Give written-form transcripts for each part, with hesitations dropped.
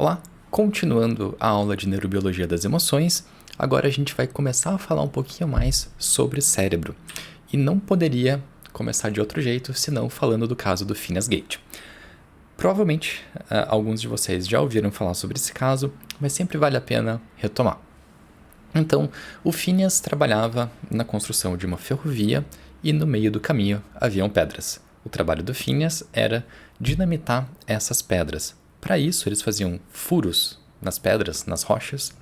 Olá, continuando a aula de neurobiologia das emoções, agora a gente vai começar a falar um pouquinho mais sobre cérebro. E não poderia começar de outro jeito senão falando do caso do Phineas Gage. Provavelmente alguns de vocês já ouviram falar sobre esse caso, mas sempre vale a pena retomar. Então, o Phineas trabalhava na construção de uma ferrovia e no meio do caminho haviam pedras. O trabalho do Phineas era dinamitar essas pedras. Para isso, eles faziam furos nas pedras, nas rochas,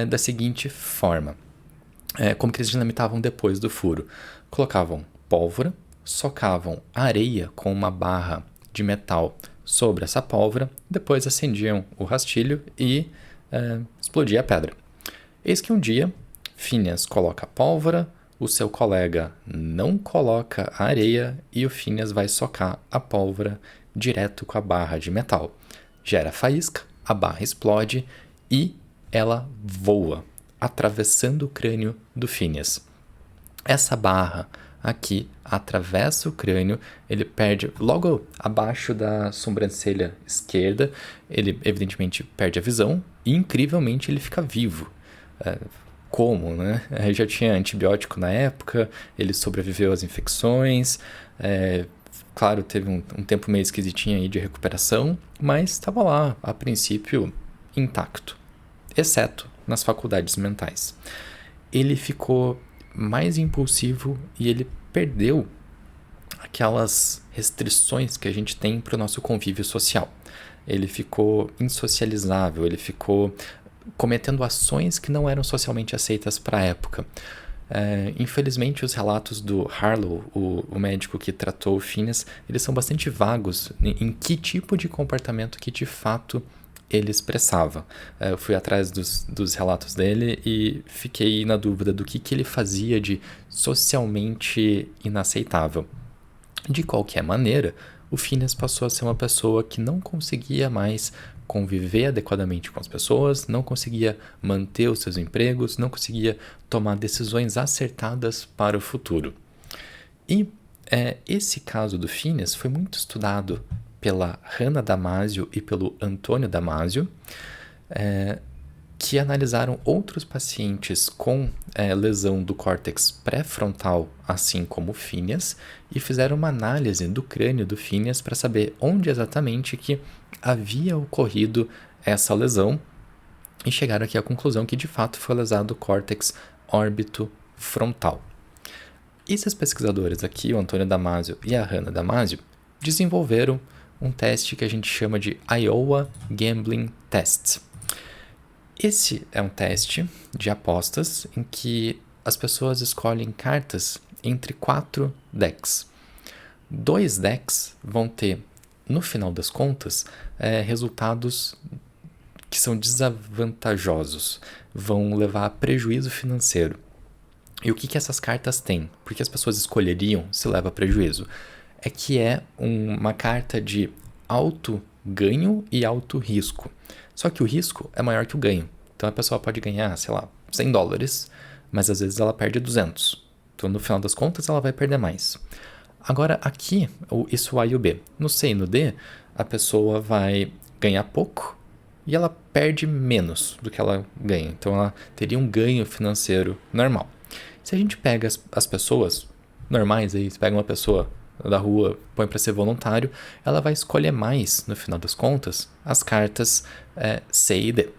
da seguinte forma. Como que eles dinamitavam depois do furo? Colocavam pólvora, socavam areia com uma barra de metal sobre essa pólvora, depois acendiam o rastilho e explodia a pedra. Eis que um dia, Phineas coloca a pólvora, o seu colega não coloca a areia e o Phineas vai socar a pólvora direto com a barra de metal. Gera faísca, a barra explode e ela voa, atravessando o crânio do Phineas. Essa barra aqui atravessa o crânio, ele perde logo abaixo da sobrancelha esquerda, ele evidentemente perde a visão e incrivelmente ele fica vivo. Como, né? Já tinha antibiótico na época, ele sobreviveu às infecções, claro, teve um tempo meio esquisitinho aí de recuperação, mas estava lá, a princípio, intacto, exceto nas faculdades mentais. Ele ficou mais impulsivo e ele perdeu aquelas restrições que a gente tem para o nosso convívio social. Ele ficou insocializável, ele ficou cometendo ações que não eram socialmente aceitas para a época. Infelizmente, os relatos do Harlow, o médico que tratou o Phineas, eles são bastante vagos em que tipo de comportamento que de fato ele expressava. Eu fui atrás dos relatos dele e fiquei na dúvida do que ele fazia de socialmente inaceitável. De qualquer maneira, o Phineas passou a ser uma pessoa que não conseguia mais conviver adequadamente com as pessoas, não conseguia manter os seus empregos, não conseguia tomar decisões acertadas para o futuro. E esse caso do Phineas foi muito estudado pela Hannah Damasio e pelo Antônio Damasio, que analisaram outros pacientes com lesão do córtex pré-frontal, assim como o Phineas, e fizeram uma análise do crânio do Phineas para saber onde exatamente que havia ocorrido essa lesão, e chegaram aqui à conclusão que de fato foi lesado o córtex órbito-frontal. Esses pesquisadores aqui, o Antônio Damasio e a Hannah Damasio, desenvolveram um teste que a gente chama de Iowa Gambling Test. Esse é um teste de apostas em que as pessoas escolhem cartas entre 4 decks. 2 decks vão ter, no final das contas, resultados que são desavantajosos, vão levar a prejuízo financeiro. E o que essas cartas têm? Porque as pessoas escolheriam se leva a prejuízo? É que é uma carta de alto ganho e alto risco. Só que o risco é maior que o ganho. Então a pessoa pode ganhar, sei lá, $100, mas às vezes ela perde 200. Então no final das contas ela vai perder mais. Agora aqui, isso o A e o B. No C e no D, a pessoa vai ganhar pouco e ela perde menos do que ela ganha. Então ela teria um ganho financeiro normal. Se a gente pega as pessoas normais, aí, você pega uma pessoa da rua, põe para ser voluntário, ela vai escolher mais, no final das contas, as cartas C e D.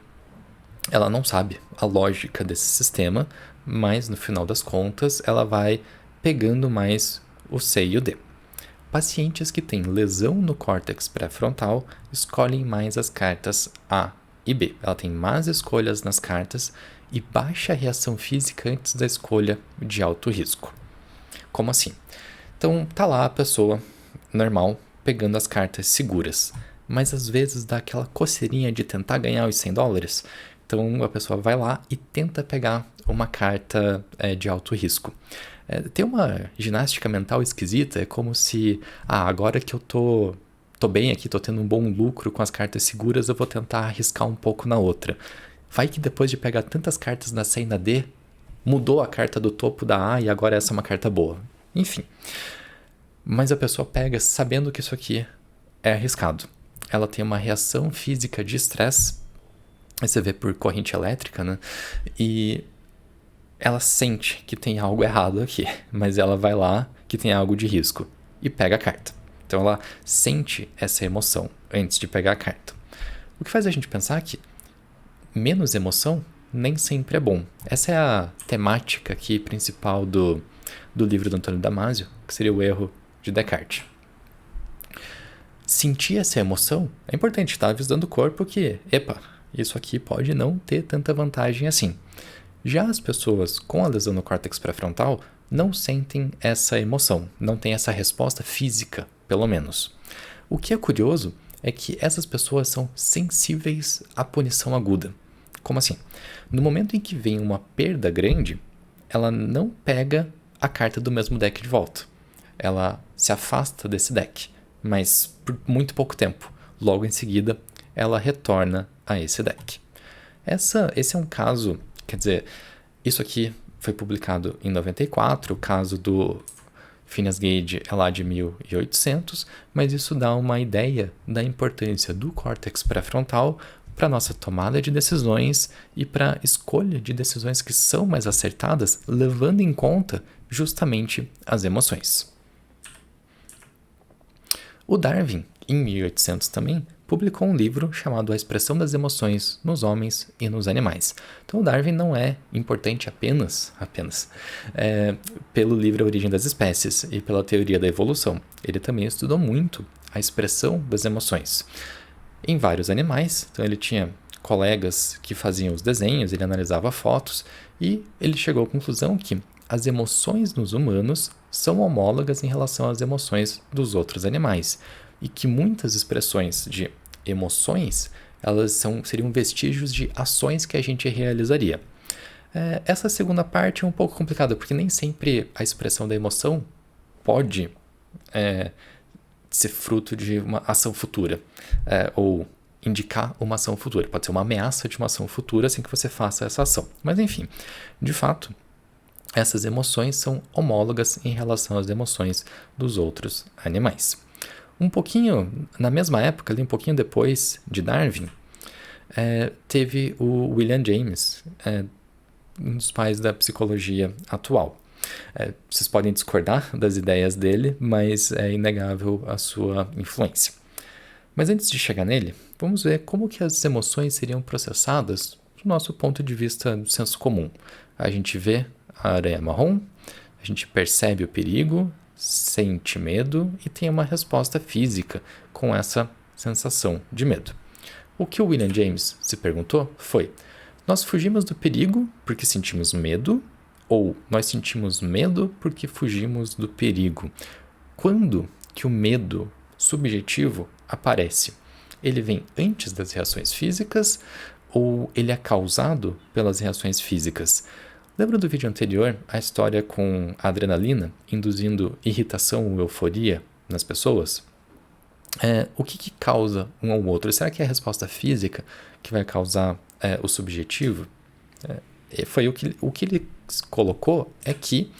Ela não sabe a lógica desse sistema, mas no final das contas ela vai pegando mais o C e o D. Pacientes que têm lesão no córtex pré-frontal escolhem mais as cartas A e B. Ela tem más escolhas nas cartas e baixa reação física antes da escolha de alto risco. Como assim? Então tá lá a pessoa normal pegando as cartas seguras, mas às vezes dá aquela coceirinha de tentar ganhar os $100. Então a pessoa vai lá e tenta pegar uma carta de alto risco. Tem uma ginástica mental esquisita, é como se, agora que eu tô bem aqui, tô tendo um bom lucro com as cartas seguras, eu vou tentar arriscar um pouco na outra. Vai que depois de pegar tantas cartas na C e na D, mudou a carta do topo da A e agora essa é uma carta boa. Enfim. Mas a pessoa pega sabendo que isso aqui é arriscado. ela tem uma reação física de estresse, você vê por corrente elétrica, né? E ela sente que tem algo errado aqui, mas ela vai lá que tem algo de risco e pega a carta. Então ela sente essa emoção antes de pegar a carta. O que faz a gente pensar que menos emoção nem sempre é bom. Essa é a temática aqui principal do livro do Antônio Damasio, que seria o erro de Descartes. Sentir essa emoção é importante, estar avisando o corpo que, epa, isso aqui pode não ter tanta vantagem assim. Já as pessoas com a lesão no córtex pré-frontal não sentem essa emoção, não tem essa resposta física, pelo menos. O que é curioso é que essas pessoas são sensíveis à punição aguda. Como assim? No momento em que vem uma perda grande, ela não pega a carta do mesmo deck de volta. Ela se afasta desse deck, mas por muito pouco tempo. Logo em seguida, ela retorna a esse deck. Esse é um caso, quer dizer, isso aqui foi publicado em 94, o caso do Phineas Gage é lá de 1800, mas isso dá uma ideia da importância do córtex pré-frontal para nossa tomada de decisões e para a escolha de decisões que são mais acertadas, levando em conta justamente as emoções. O Darwin, em 1800 também, publicou um livro chamado A Expressão das Emoções nos Homens e nos Animais. Então, o Darwin não é importante apenas pelo livro A Origem das Espécies e pela teoria da evolução. Ele também estudou muito a expressão das emoções em vários animais. Então, ele tinha colegas que faziam os desenhos, ele analisava fotos e ele chegou à conclusão que as emoções nos humanos são homólogas em relação às emoções dos outros animais e que muitas expressões de emoções elas seriam vestígios de ações que a gente realizaria. Essa segunda parte é um pouco complicada, porque nem sempre a expressão da emoção pode ser fruto de uma ação futura, ou indicar uma ação futura. Pode ser uma ameaça de uma ação futura sem que você faça essa ação. Mas enfim, de fato, essas emoções são homólogas em relação às emoções dos outros animais. Um pouquinho, na mesma época, ali um pouquinho depois de Darwin, teve o William James, um dos pais da psicologia atual. Vocês podem discordar das ideias dele, mas é inegável a sua influência. Mas antes de chegar nele, vamos ver como que as emoções seriam processadas do nosso ponto de vista do senso comum. A gente vê a aranha marrom, a gente percebe o perigo, sente medo e tem uma resposta física com essa sensação de medo. O que o William James se perguntou foi: nós fugimos do perigo porque sentimos medo ou nós sentimos medo porque fugimos do perigo? Quando que o medo subjetivo aparece? Ele vem antes das reações físicas ou ele é causado pelas reações físicas? Lembra do vídeo anterior, a história com a adrenalina induzindo irritação ou euforia nas pessoas? O que causa um ao outro? Será que é a resposta física que vai causar o subjetivo? Foi o que ele colocou é que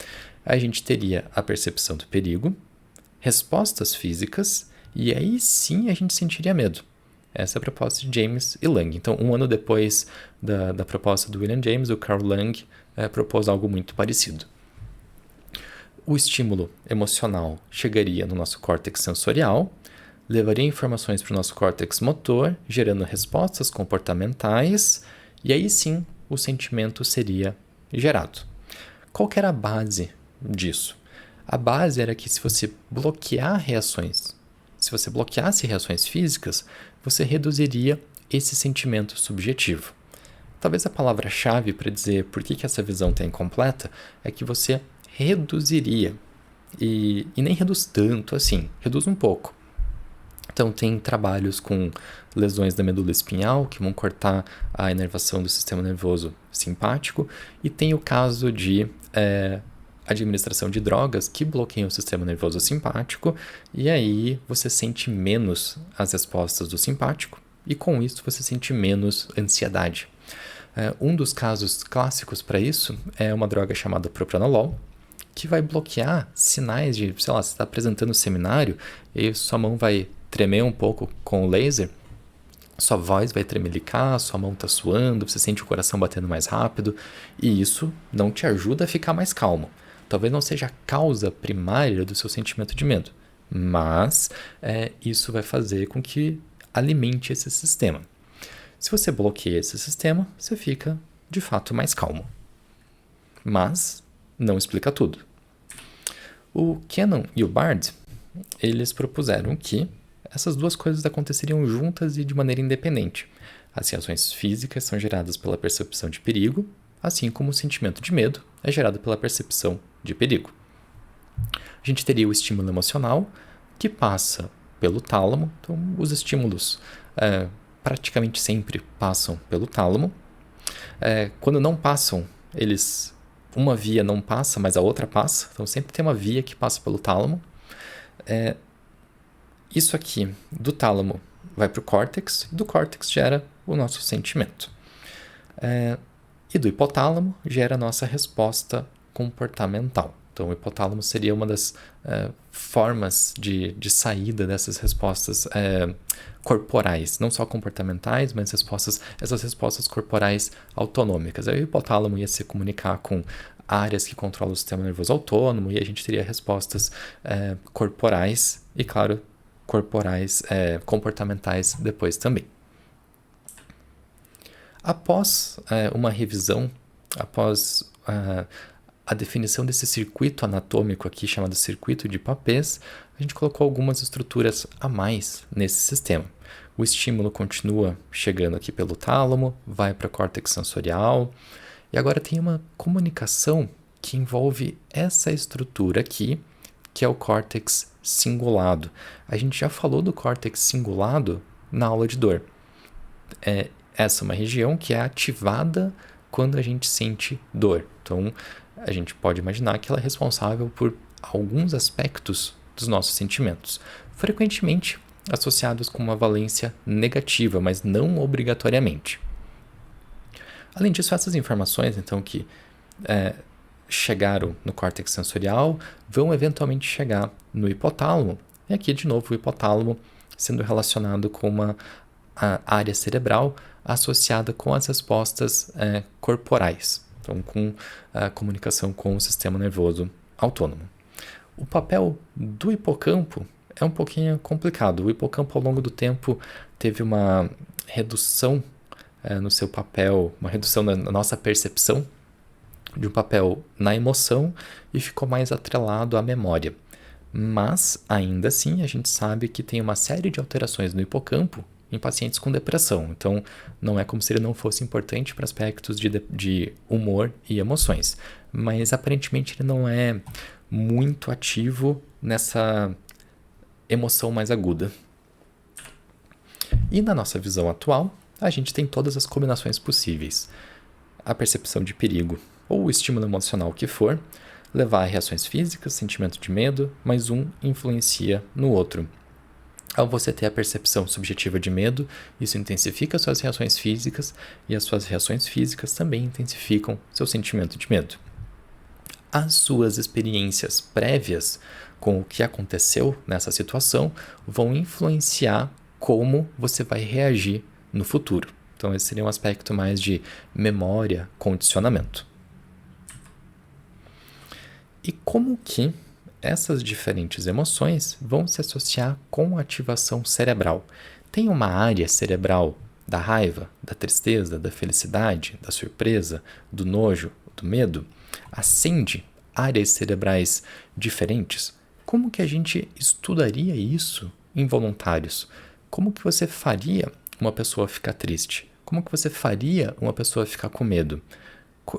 a gente teria a percepção do perigo, respostas físicas, e aí sim a gente sentiria medo. Essa é a proposta de James e Lang. Então, um ano depois da proposta do William James, o Carl Lang propôs algo muito parecido. O estímulo emocional chegaria no nosso córtex sensorial, levaria informações para o nosso córtex motor, gerando respostas comportamentais, e aí sim o sentimento seria gerado. Qual que era a base disso? A base era que se você bloqueasse reações físicas, você reduziria esse sentimento subjetivo. Talvez a palavra-chave para dizer por que essa visão está incompleta é que você reduziria. E nem reduz tanto assim, reduz um pouco. Então, tem trabalhos com lesões da medula espinhal que vão cortar a inervação do sistema nervoso simpático, e tem o caso de administração de drogas que bloqueiam o sistema nervoso simpático, e aí você sente menos as respostas do simpático, e com isso você sente menos ansiedade. Um dos casos clássicos para isso é uma droga chamada propranolol, que vai bloquear sinais de, sei lá, você está apresentando um seminário e sua mão vai tremer um pouco com o laser, sua voz vai tremelicar, sua mão está suando, você sente o coração batendo mais rápido, e isso não te ajuda a ficar mais calmo. Talvez não seja a causa primária do seu sentimento de medo, mas isso vai fazer com que alimente esse sistema. Se você bloqueia esse sistema, você fica, de fato, mais calmo. Mas não explica tudo. O Cannon e o Bard, eles propuseram que essas duas coisas aconteceriam juntas e de maneira independente. As reações físicas são geradas pela percepção de perigo, assim como o sentimento de medo é gerado pela percepção de perigo. A gente teria o estímulo emocional, que passa pelo tálamo. Então, os estímulos praticamente sempre passam pelo tálamo. Quando não passam, uma via não passa, mas a outra passa. Então, sempre tem uma via que passa pelo tálamo. Isso aqui, do tálamo, vai para o córtex, e do córtex gera o nosso sentimento. E do hipotálamo gera a nossa resposta comportamental. Então, o hipotálamo seria uma das formas de saída dessas respostas corporais, não só comportamentais, mas essas respostas corporais autonômicas. Aí o hipotálamo ia se comunicar com áreas que controlam o sistema nervoso autônomo, e a gente teria respostas corporais e, claro, comportamentais depois também. Após uma revisão, após a definição desse circuito anatômico aqui, chamado circuito de Papez, a gente colocou algumas estruturas a mais nesse sistema. O estímulo continua chegando aqui pelo tálamo, vai para o córtex sensorial, e agora tem uma comunicação que envolve essa estrutura aqui, que é o córtex cingulado. A gente já falou do córtex cingulado na aula de dor. Essa é uma região que é ativada quando a gente sente dor. Então, a gente pode imaginar que ela é responsável por alguns aspectos dos nossos sentimentos, frequentemente associados com uma valência negativa, mas não obrigatoriamente. Além disso, essas informações, então, que chegaram no córtex sensorial, vão eventualmente chegar no hipotálamo, e aqui, de novo, o hipotálamo sendo relacionado com uma área cerebral associada com as respostas corporais, então com a comunicação com o sistema nervoso autônomo. O papel do hipocampo é um pouquinho complicado. O hipocampo, ao longo do tempo, teve uma redução no seu papel, uma redução na nossa percepção de um papel na emoção e ficou mais atrelado à memória. Mas, ainda assim, a gente sabe que tem uma série de alterações no hipocampo em pacientes com depressão. Então, não é como se ele não fosse importante para aspectos de humor e emoções. Mas, aparentemente, ele não é muito ativo nessa emoção mais aguda. E na nossa visão atual, a gente tem todas as combinações possíveis. A percepção de perigo, ou o estímulo emocional que for, levar a reações físicas, sentimento de medo, mas um influencia no outro. Ao você ter a percepção subjetiva de medo, isso intensifica suas reações físicas, e as suas reações físicas também intensificam seu sentimento de medo. As suas experiências prévias com o que aconteceu nessa situação vão influenciar como você vai reagir no futuro. Então, esse seria um aspecto mais de memória, condicionamento. E como que essas diferentes emoções vão se associar com a ativação cerebral? Tem uma área cerebral da raiva, da tristeza, da felicidade, da surpresa, do nojo, do medo? Acende áreas cerebrais diferentes? Como que a gente estudaria isso em voluntários? Como que você faria uma pessoa ficar triste? Como que você faria uma pessoa ficar com medo?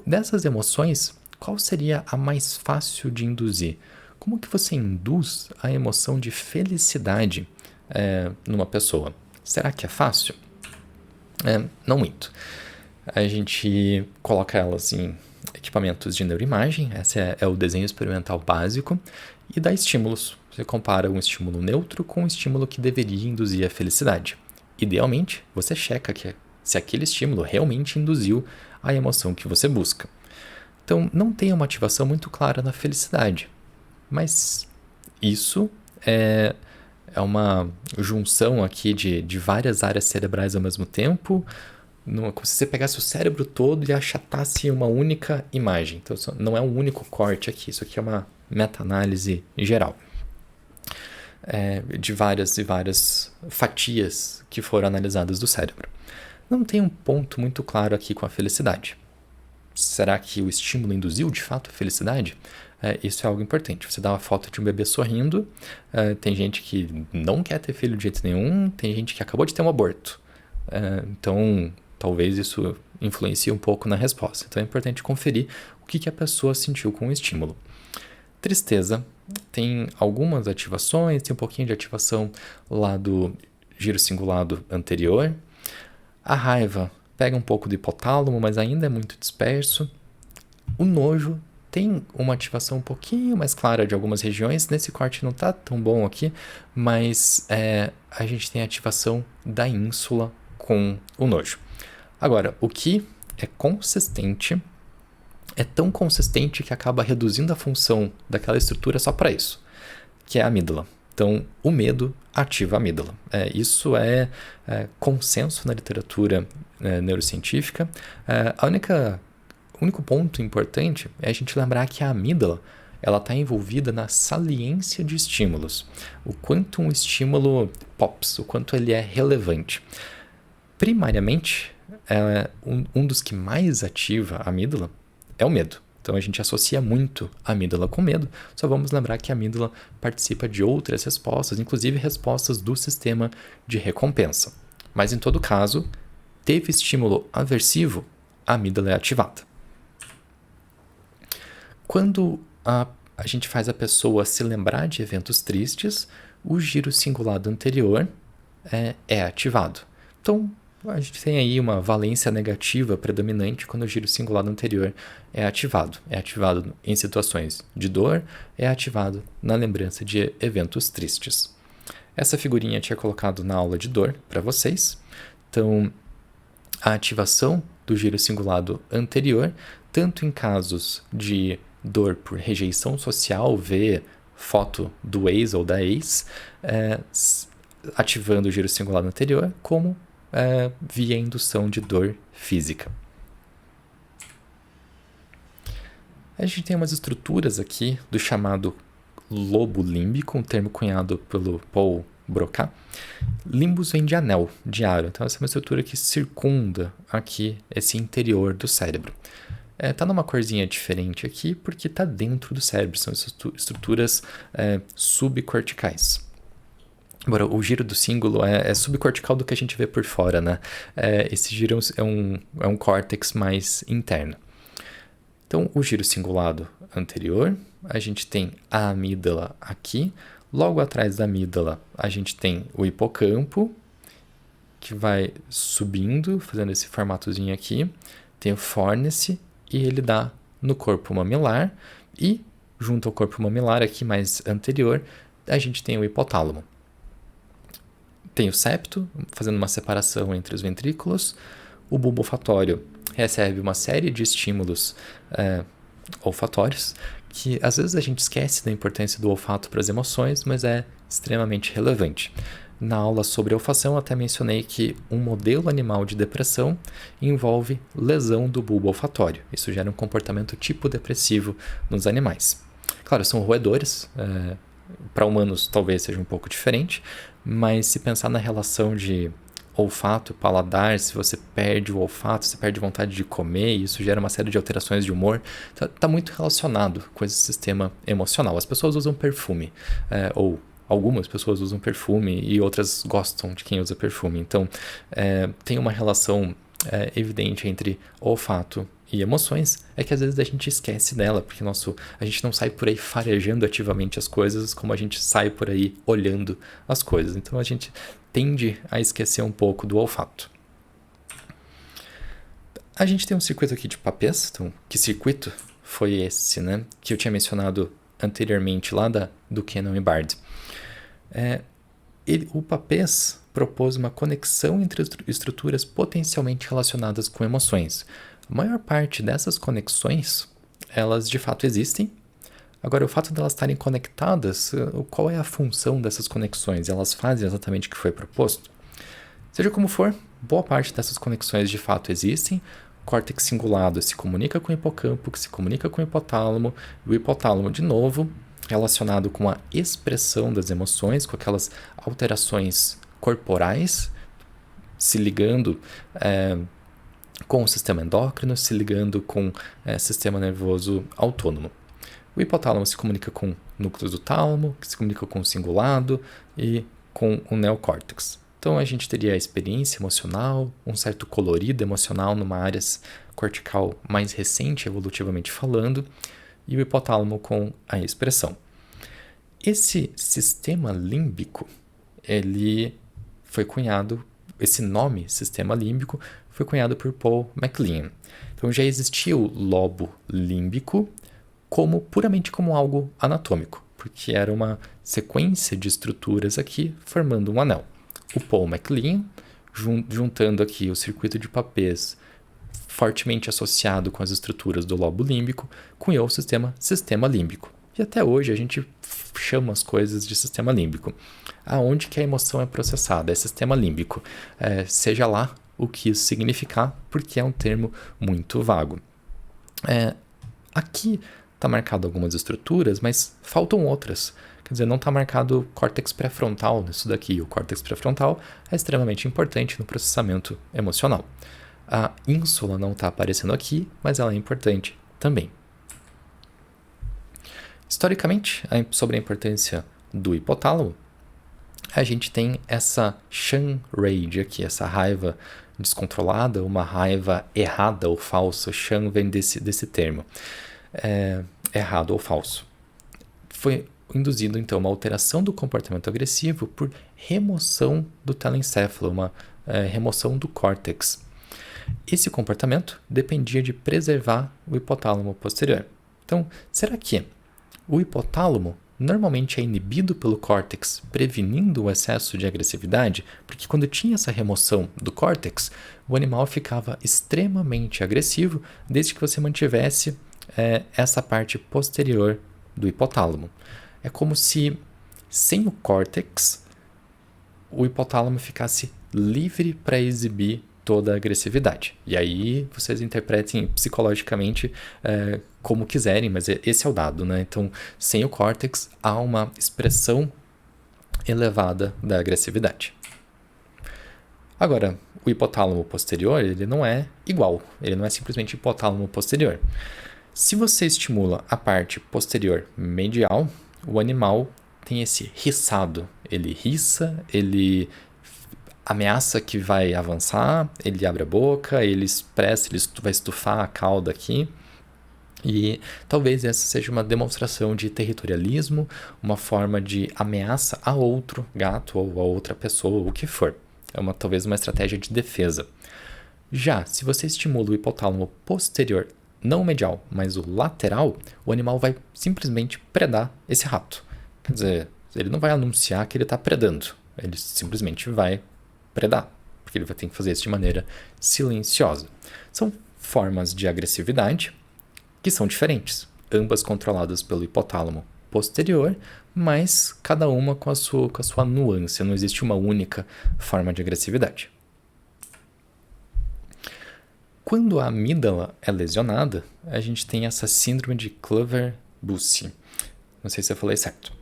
Dessas emoções, qual seria a mais fácil de induzir? Como que você induz a emoção de felicidade numa pessoa? Será que é fácil? Não muito. A gente coloca elas em equipamentos de neuroimagem, esse é o desenho experimental básico, e dá estímulos. Você compara um estímulo neutro com um estímulo que deveria induzir a felicidade. Idealmente, você checa se aquele estímulo realmente induziu a emoção que você busca. Então, não tem uma ativação muito clara na felicidade, mas isso é uma junção aqui de várias áreas cerebrais ao mesmo tempo, como se você pegasse o cérebro todo e achatasse uma única imagem. Então, não é um único corte aqui, isso aqui é uma meta-análise geral. De várias e várias fatias que foram analisadas do cérebro. Não tem um ponto muito claro aqui com a felicidade. Será que o estímulo induziu, de fato, a felicidade? Isso é algo importante. Você dá uma foto de um bebê sorrindo, tem gente que não quer ter filho de jeito nenhum, tem gente que acabou de ter um aborto. Então, talvez isso influencie um pouco na resposta. Então, é importante conferir o que a pessoa sentiu com o estímulo. Tristeza tem algumas ativações, tem um pouquinho de ativação lá do giro cingulado anterior. A raiva pega um pouco do hipotálamo, mas ainda é muito disperso. O nojo tem uma ativação um pouquinho mais clara de algumas regiões. Nesse corte não está tão bom aqui, mas a gente tem a ativação da ínsula com o nojo. Agora, o que é consistente, é tão consistente que acaba reduzindo a função daquela estrutura só para isso, que é a amígdala. Então, o medo ativa a amígdala. Isso é consenso na literatura neurocientífica. O único ponto importante é a gente lembrar que a amígdala está envolvida na saliência de estímulos. O quanto um estímulo pops, o quanto ele é relevante. Primariamente, um dos que mais ativa a amígdala é o medo. Então, a gente associa muito a amígdala com medo, só vamos lembrar que a amígdala participa de outras respostas, inclusive respostas do sistema de recompensa. Mas, em todo caso, teve estímulo aversivo, a amígdala é ativada. Quando a gente faz a pessoa se lembrar de eventos tristes, o giro cingulado anterior é ativado. Então, a gente tem aí uma valência negativa predominante quando o giro cingulado anterior é ativado. É ativado em situações de dor, é ativado na lembrança de eventos tristes. Essa figurinha eu tinha colocado na aula de dor para vocês. Então, a ativação do giro cingulado anterior, tanto em casos de dor por rejeição social, ver foto do ex ou da ex, ativando o giro cingulado anterior, como via indução de dor física. A gente tem umas estruturas aqui do chamado lobo límbico, um termo cunhado pelo Paul Broca. Limbus vem de anel, de aro, então essa é uma estrutura que circunda aqui esse interior do cérebro. Tá numa corzinha diferente aqui porque está dentro do cérebro, são estruturas subcorticais. Agora, o giro do cíngulo é subcortical do que a gente vê por fora, né? Esse giro é um córtex mais interno. Então, o giro cingulado anterior, a gente tem a amígdala aqui. Logo atrás da amígdala, a gente tem o hipocampo, que vai subindo, fazendo esse formatozinho aqui. Tem o fórnice, e ele dá no corpo mamilar. E, junto ao corpo mamilar, aqui mais anterior, a gente tem o hipotálamo. Tem o septo, fazendo uma separação entre os ventrículos. O bulbo olfatório recebe uma série de estímulos olfatórios, que às vezes a gente esquece da importância do olfato para as emoções, mas é extremamente relevante. Na aula sobre olfação, até mencionei que um modelo animal de depressão envolve lesão do bulbo olfatório. Isso gera um comportamento tipo depressivo nos animais. Claro, são roedores, para humanos talvez seja um pouco diferente, mas se pensar na relação de olfato e paladar, se você perde o olfato, você perde vontade de comer, isso gera uma série de alterações de humor, está muito relacionado com esse sistema emocional. As pessoas usam perfume, ou algumas pessoas usam perfume e outras gostam de quem usa perfume. Então, tem uma relação evidente entre olfato e emoções, é que às vezes a gente esquece dela, porque a gente não sai por aí farejando ativamente as coisas como a gente sai por aí olhando as coisas. Então, a gente tende a esquecer um pouco do olfato. A gente tem um circuito aqui de papéis. Então, que circuito foi esse, né? Que eu tinha mencionado anteriormente lá do Cannon e Bard. O papéis propôs uma conexão entre estruturas potencialmente relacionadas com emoções. A maior parte dessas conexões, elas de fato existem. Agora, o fato de elas estarem conectadas, qual é a função dessas conexões? Elas fazem exatamente o que foi proposto? Seja como for, boa parte dessas conexões de fato existem. O córtex cingulado se comunica com o hipocampo, que se comunica com o hipotálamo, e o hipotálamo, de novo, relacionado com a expressão das emoções, com aquelas alterações corporais, se ligando com o sistema endócrino, se ligando com o sistema nervoso autônomo. O hipotálamo se comunica com núcleos do tálamo, que se comunica com o cingulado e com o neocórtex. Então, a gente teria a experiência emocional, um certo colorido emocional numa área cortical mais recente, evolutivamente falando, e o hipotálamo com a expressão. Esse sistema límbico, ele foi cunhado, esse nome, sistema límbico, foi cunhado por Paul MacLean. Então, já existia o lobo límbico puramente como algo anatômico, porque era uma sequência de estruturas aqui formando um anel. O Paul MacLean, juntando aqui o circuito de Papez fortemente associado com as estruturas do lobo límbico, cunhou o sistema límbico. E até hoje a gente chama as coisas de sistema límbico. Aonde que a emoção é processada? É sistema límbico. Seja lá o que isso significar, porque é um termo muito vago. Aqui está marcado algumas estruturas, mas faltam outras. Quer dizer, não está marcado córtex pré-frontal nisso daqui. O córtex pré-frontal é extremamente importante no processamento emocional. A ínsula não está aparecendo aqui, mas ela é importante também. Historicamente, sobre a importância do hipotálamo, a gente tem essa Shun rage aqui, essa raiva descontrolada, uma raiva errada ou falsa. Shun vem desse termo. Errado ou falso. Foi induzindo, então, uma alteração do comportamento agressivo por remoção do telencéfalo, uma remoção do córtex. Esse comportamento dependia de preservar o hipotálamo posterior. Então, será que o hipotálamo normalmente é inibido pelo córtex, prevenindo o excesso de agressividade? Porque quando tinha essa remoção do córtex, o animal ficava extremamente agressivo, desde que você mantivesse essa parte posterior do hipotálamo. É como se, sem o córtex, o hipotálamo ficasse livre para exibir toda a agressividade. E aí vocês interpretem psicologicamente como quiserem, mas esse é o dado, né? Então, sem o córtex, há uma expressão elevada da agressividade. Agora, o hipotálamo posterior, ele não é igual. Ele não é simplesmente hipotálamo posterior. Se você estimula a parte posterior medial, o animal tem esse riçado. Ele riça, ele ameaça que vai avançar, ele abre a boca, ele expressa, ele vai estufar a cauda aqui. E talvez essa seja uma demonstração de territorialismo, uma forma de ameaça a outro gato ou a outra pessoa, ou o que for. Talvez uma estratégia de defesa. Já, se você estimula o hipotálamo posterior, não o medial, mas o lateral, o animal vai simplesmente predar esse rato. Quer dizer, ele não vai anunciar que ele está predando, ele simplesmente vai predar, porque ele vai ter que fazer isso de maneira silenciosa. São formas de agressividade que são diferentes, ambas controladas pelo hipotálamo posterior, mas cada uma com a sua nuance, não existe uma única forma de agressividade. Quando a amígdala é lesionada, a gente tem essa síndrome de Clover-Bussy. Não sei se eu falei certo.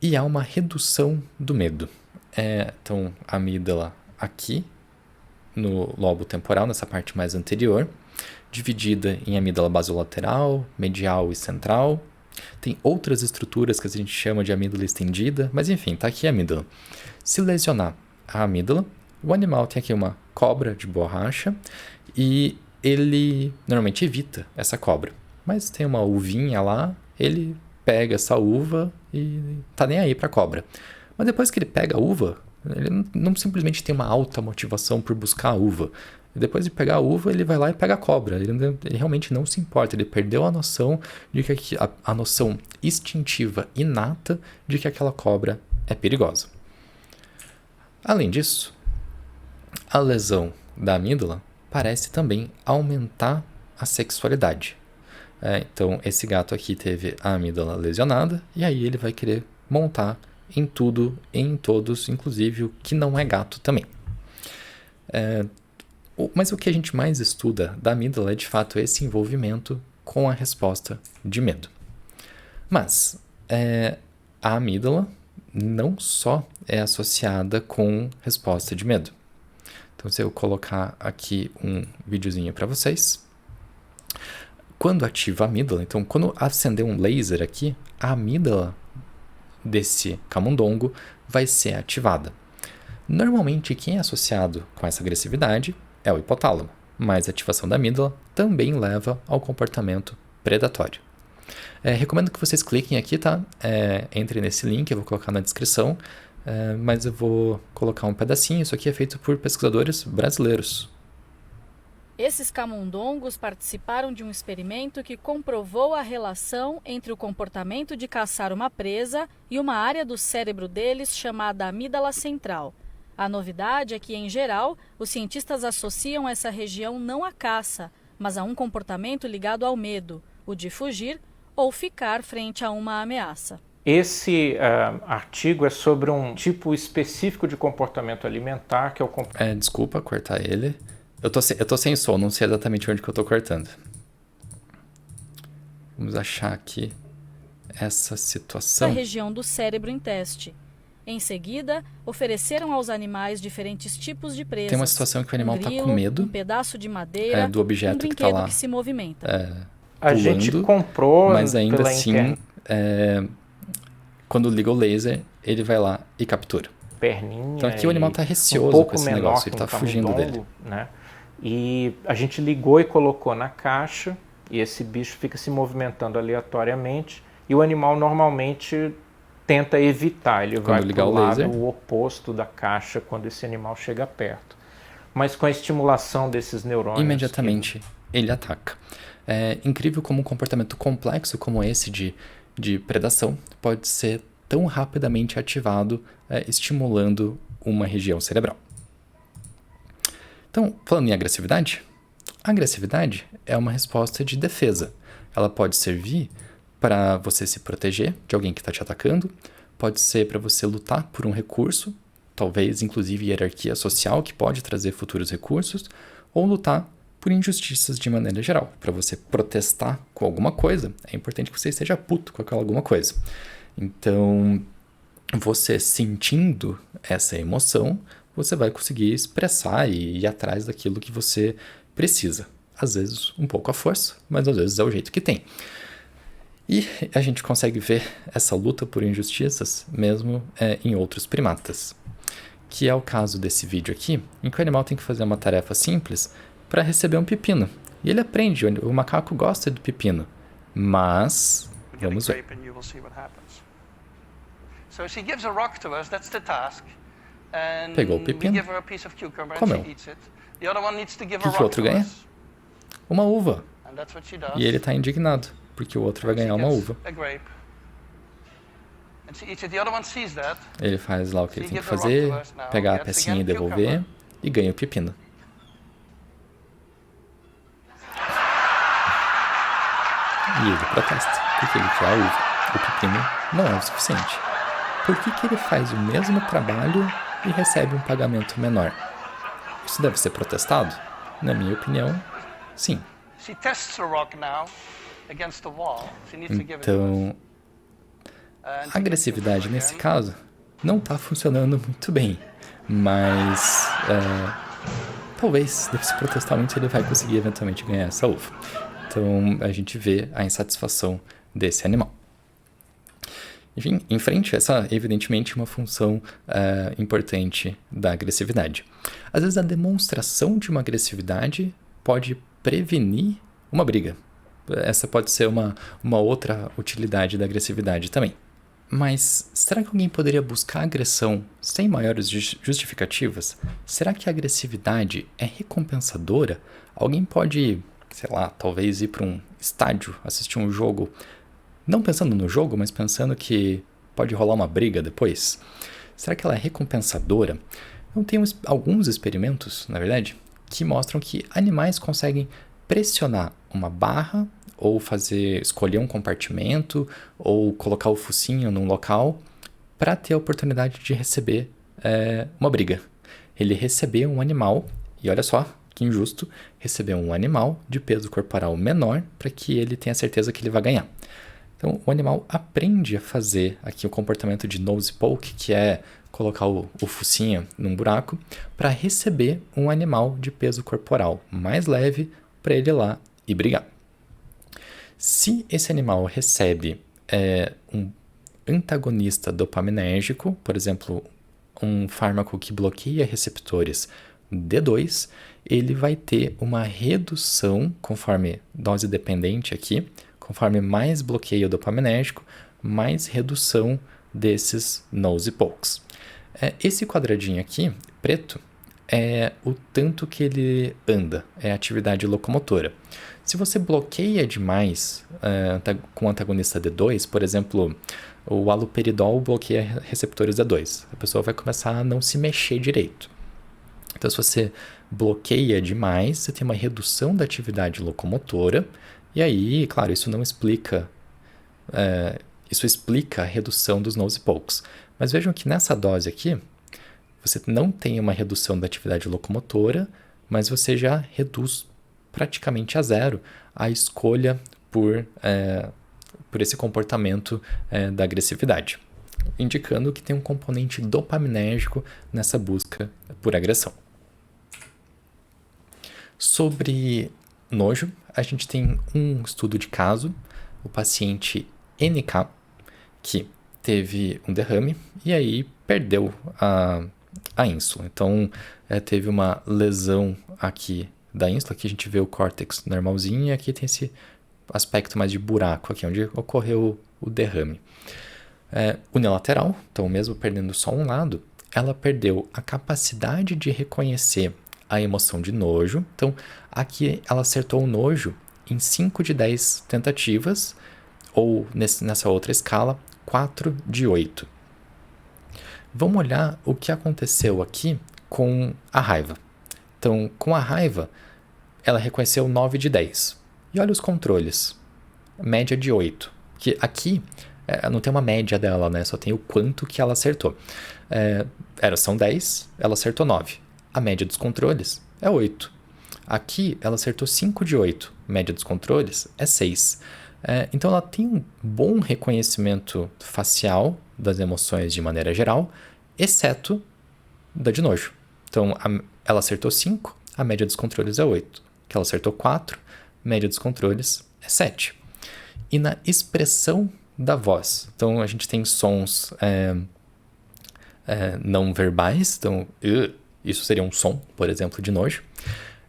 E há uma redução do medo. Então, a amígdala aqui, no lobo temporal, nessa parte mais anterior, dividida em amígdala basolateral, medial e central. Tem outras estruturas que a gente chama de amígdala estendida, mas enfim, está aqui a amígdala. Se lesionar a amígdala, o animal tem aqui uma cobra de borracha e ele normalmente evita essa cobra. Mas tem uma uvinha lá, ele pega essa uva e tá nem aí para a cobra. Mas depois que ele pega a uva, ele não simplesmente tem uma alta motivação por buscar a uva. Depois de pegar a uva, ele vai lá e pega a cobra. Ele realmente não se importa. Ele perdeu a noção de que a noção instintiva inata de que aquela cobra é perigosa. Além disso, a lesão da amígdala parece também aumentar a sexualidade. Então, esse gato aqui teve a amígdala lesionada, e aí ele vai querer montar em tudo, em todos, inclusive o que não é gato também. Mas o que a gente mais estuda da amígdala é, de fato, esse envolvimento com a resposta de medo. Mas a amígdala não só é associada com resposta de medo. Então, se eu colocar aqui um videozinho para vocês. Quando ativa a amígdala, então quando acender um laser aqui, a amígdala desse camundongo vai ser ativada. Normalmente, quem é associado com essa agressividade é o hipotálamo, mas a ativação da amígdala também leva ao comportamento predatório. Recomendo que vocês cliquem aqui, tá? Entrem nesse link, eu vou colocar na descrição, mas eu vou colocar um pedacinho. Isso aqui é feito por pesquisadores brasileiros. Esses camundongos participaram de um experimento que comprovou a relação entre o comportamento de caçar uma presa e uma área do cérebro deles chamada amígdala central. A novidade é que, em geral, os cientistas associam essa região não à caça, mas a um comportamento ligado ao medo, o de fugir ou ficar frente a uma ameaça. Esse artigo é sobre um tipo específico de comportamento alimentar, que é o Desculpa cortar ele. Eu tô sem som, não sei exatamente onde que eu tô cortando. Vamos achar aqui essa situação. A região do cérebro em teste. Em seguida, ofereceram aos animais diferentes tipos de presas. Tem uma situação que o animal grilo, tá com medo um pedaço de madeira, do objeto um que tá lá que se movimenta. A gente comprou, mas ainda pela assim, quando liga o laser, ele vai lá e captura. Perninha. Então aqui o animal tá receoso com esse negócio, ele tá fugindo camundongo, dele. Né? E a gente ligou e colocou na caixa, e esse bicho fica se movimentando aleatoriamente, e o animal normalmente tenta evitar, ele vai para o lado oposto da caixa quando esse animal chega perto. Mas com a estimulação desses neurônios... Imediatamente ele ataca. É incrível como um comportamento complexo como esse de predação pode ser tão rapidamente ativado, estimulando uma região cerebral. Então, falando em agressividade, a agressividade é uma resposta de defesa. Ela pode servir para você se proteger de alguém que está te atacando, pode ser para você lutar por um recurso, talvez inclusive hierarquia social que pode trazer futuros recursos, ou lutar por injustiças de maneira geral. Para você protestar com alguma coisa, é importante que você esteja puto com aquela alguma coisa. Então, você sentindo essa emoção, você vai conseguir expressar e ir atrás daquilo que você precisa. Às vezes um pouco à força, mas às vezes é o jeito que tem. E a gente consegue ver essa luta por injustiças mesmo em outros primatas, que é o caso desse vídeo aqui, em que o animal tem que fazer uma tarefa simples para receber um pepino. E ele aprende, o macaco gosta do pepino, mas vamos ver. Pegou o pepino, comeu. O que o outro ganha? Uma uva. E ele está indignado, porque o outro vai ganhar uma uva. Ele faz lá o que ele tem que fazer, pegar a pecinha e devolver, e ganha o pepino. E ele protesta, porque ele quer a uva. O pepino não é o suficiente. Por que ele faz o mesmo trabalho e recebe um pagamento menor? Isso deve ser protestado? Na minha opinião, sim. Então, a agressividade nesse caso não está funcionando muito bem, mas talvez, deve se protestar muito, ele vai conseguir eventualmente ganhar essa uva. Então, a gente vê a insatisfação desse animal. Enfim, em frente, essa é evidentemente uma função importante da agressividade. Às vezes a demonstração de uma agressividade pode prevenir uma briga. Essa pode ser uma outra utilidade da agressividade também. Mas será que alguém poderia buscar agressão sem maiores justificativas? Será que a agressividade é recompensadora? Alguém pode, sei lá, talvez ir para um estádio, assistir um jogo, não pensando no jogo, mas pensando que pode rolar uma briga depois. Será que ela é recompensadora? Então, tem alguns experimentos, na verdade, que mostram que animais conseguem pressionar uma barra ou escolher um compartimento, ou colocar o focinho num local, para ter a oportunidade de receber uma briga. Ele recebeu um animal, e olha só que injusto, receber um animal de peso corporal menor para que ele tenha certeza que ele vai ganhar. Então, o animal aprende a fazer aqui o comportamento de nose poke, que é colocar o focinho num buraco, para receber um animal de peso corporal mais leve para ele ir lá e brigar. Se esse animal recebe um antagonista dopaminérgico, por exemplo, um fármaco que bloqueia receptores D2, ele vai ter uma redução, conforme dose dependente aqui, conforme mais bloqueio dopaminérgico, mais redução desses nose pokes. Esse quadradinho aqui, preto, é o tanto que ele anda, é a atividade locomotora. Se você bloqueia demais com o antagonista D2, por exemplo, o haloperidol bloqueia receptores D2, a pessoa vai começar a não se mexer direito. Então, se você bloqueia demais, você tem uma redução da atividade locomotora, e aí, claro, isso não explica, isso explica a redução dos nose pokes. Mas vejam que nessa dose aqui, você não tem uma redução da atividade locomotora, mas você já reduz praticamente a zero a escolha por esse comportamento da agressividade, indicando que tem um componente dopaminérgico nessa busca por agressão. Sobre nojo, a gente tem um estudo de caso, o paciente NK, que teve um derrame e aí perdeu a ínsula. Então, teve uma lesão aqui da ínsula, aqui a gente vê o córtex normalzinho e aqui tem esse aspecto mais de buraco aqui, onde ocorreu o derrame. Unilateral, então mesmo perdendo só um lado, ela perdeu a capacidade de reconhecer a emoção de nojo. Então, aqui ela acertou o nojo em 5 de 10 tentativas, ou nessa outra escala, 4 de 8. Vamos olhar o que aconteceu aqui com a raiva. Então, com a raiva, ela reconheceu 9 de 10. E olha os controles, média de 8. Que aqui não tem uma média dela, né? Só tem o quanto que ela acertou. São 10, ela acertou 9. A média dos controles é 8. Aqui, ela acertou 5 de 8. A média dos controles é 6. Então, ela tem um bom reconhecimento facial das emoções de maneira geral, exceto da de nojo. Então, ela acertou 5, a média dos controles é 8. Que ela acertou 4, a média dos controles é 7. E na expressão da voz, então a gente tem sons não verbais, então isso seria um som, por exemplo, de nojo.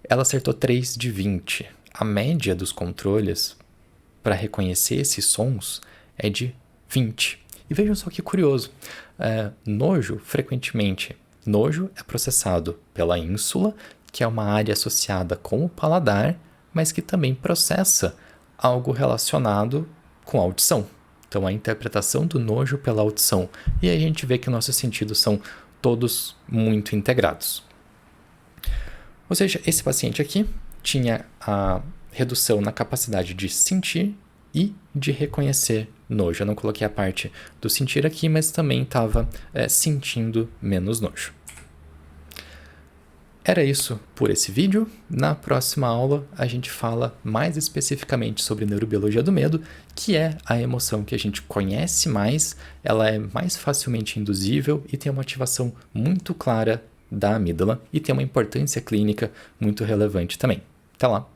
Ela acertou 3 de 20. A média dos controles para reconhecer esses sons é de 20. E vejam só que curioso, nojo, frequentemente, nojo é processado pela ínsula, que é uma área associada com o paladar, mas que também processa algo relacionado com a audição. Então, a interpretação do nojo pela audição. E aí a gente vê que nossos sentidos são todos muito integrados. Ou seja, esse paciente aqui tinha a redução na capacidade de sentir e de reconhecer nojo. Eu não coloquei a parte do sentir aqui, mas também estava sentindo menos nojo. Era isso por esse vídeo. Na próxima aula, a gente fala mais especificamente sobre neurobiologia do medo, que é a emoção que a gente conhece mais, ela é mais facilmente induzível e tem uma ativação muito clara da amígdala e tem uma importância clínica muito relevante também. Até lá!